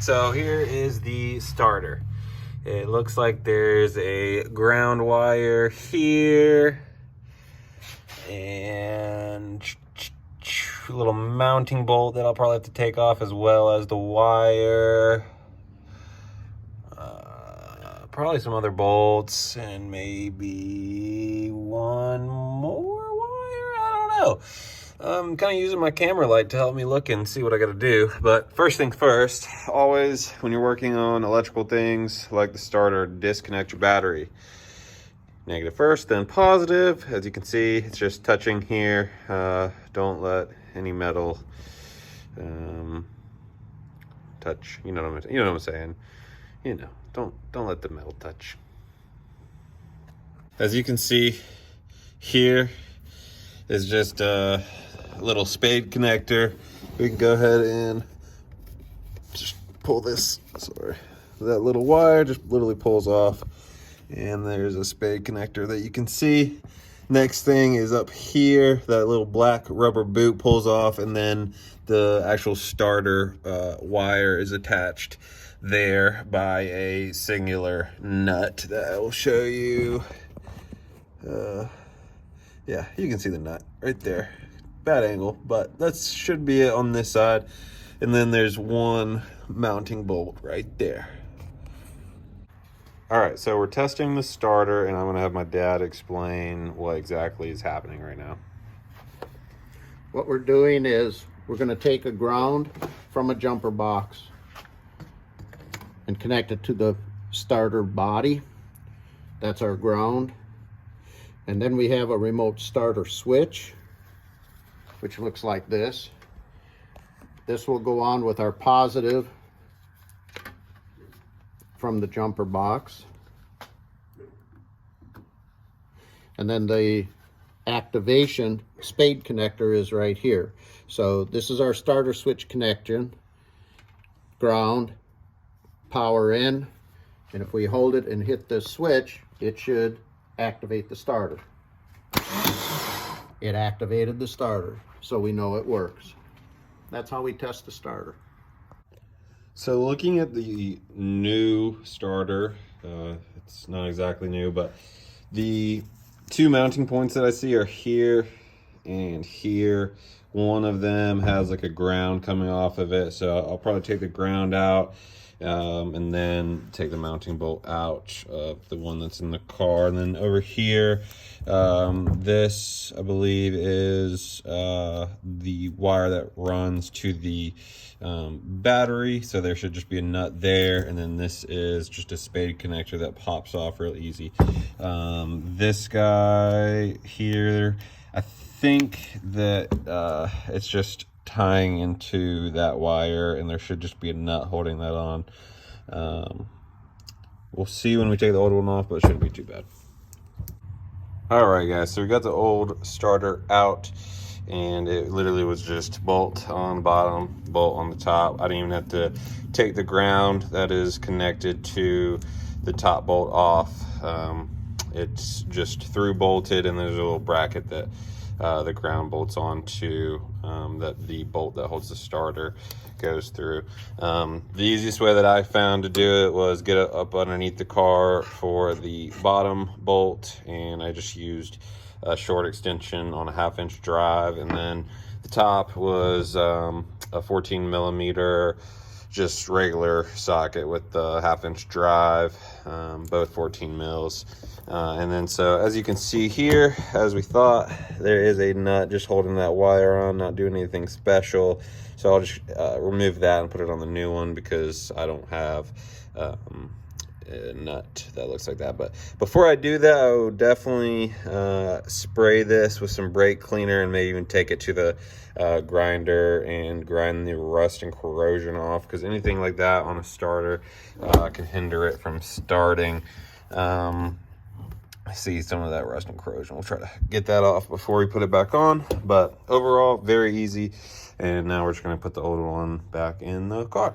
So here is the starter. It looks like there's a ground wire here and a little mounting bolt that I'll probably have to take off, as well as the wire. Probably some other bolts and maybe one more wire. I don't know. I'm kind of using my camera light to help me look and see what I got to do. But first things first, always when you're working on electrical things like the starter, disconnect your battery. Negative first, then positive. As you can see, it's just touching here. Don't let any metal touch. You know what I'm saying. You know, don't let the metal touch. As you can see, here is just a little spade connector. We can go ahead and just pull this, that little wire just literally pulls off, and there's a spade connector that you can see. Next thing is up here, that little black rubber boot pulls off, and then the actual starter wire is attached there by a singular nut that I will show you. Yeah, you can see the nut right there. Bad angle, but that should be it on this side. And then there's one mounting bolt right there. All right, so we're testing the starter, and I'm gonna have my dad explain what exactly is happening right now. What we're doing is we're gonna take a ground from a jumper box and connect it to the starter body. That's our ground. And then we have a remote starter switch, which looks like this. This will go on with our positive from the jumper box. And then the activation spade connector is right here. So this is our starter switch connection, ground, power in, and if we hold it and hit this switch, it should activate the starter. It activated the starter, so we know it works. That's how we test the starter. So looking at the new starter, it's not exactly new, but the two mounting points that I see are here and here. One of them has like a ground coming off of it, so I'll probably take the ground out and then take the mounting bolt out of the one that's in the car. And then over here, this I believe is the wire that runs to the battery, so there should just be a nut there, and then this is just a spade connector that pops off real easy. This guy here, I think that it's just tying into that wire, and there should just be a nut holding that on. We'll see when we take the old one off, but it shouldn't be too bad. All right, guys, so we got the old starter out, and it literally was just bolt on the bottom, bolt on the top. I didn't even have to take the ground that is connected to the top bolt off. It's just through bolted, and there's a little bracket that the ground bolts onto, that the bolt that holds the starter goes through. The easiest way that I found to do it was get it up underneath the car for the bottom bolt, and I just used a short extension on a 1/2-inch drive, and then the top was a 14 millimeter just regular socket with the 1/2-inch drive, both 14 mils. And then so as you can see here, as we thought, there is a nut just holding that wire on, not doing anything special. So I'll just remove that and put it on the new one, because I don't have a nut that looks like that. But before I do that, I would definitely spray this with some brake cleaner, and maybe even take it to the grinder and grind the rust and corrosion off, because anything like that on a starter can hinder it from starting. I see some of that rust and corrosion. We'll try to get that off before we put it back on, but overall very easy. And now we're just going to put the old one back in the car.